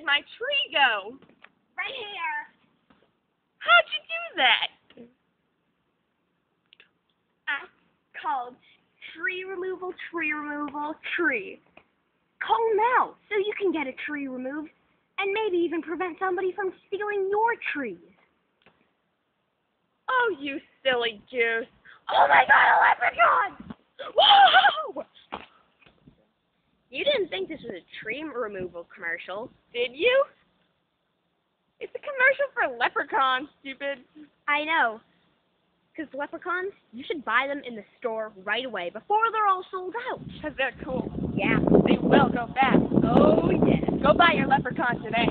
my tree go? Right here. How'd you do that? That's called tree removal, tree removal, tree. Call now so you can get a tree removed and maybe even prevent somebody from stealing your trees. Oh, you silly goose. Oh my god, a leprechaun! Whoa! You didn't think this was a tree removal commercial, Did you? It's a commercial for leprechauns, stupid. I know. Because leprechauns, you should buy them in the store right away before they're all sold out. Because they're cool. Yeah. They will go fast. Oh, yeah. Go buy your leprechaun today.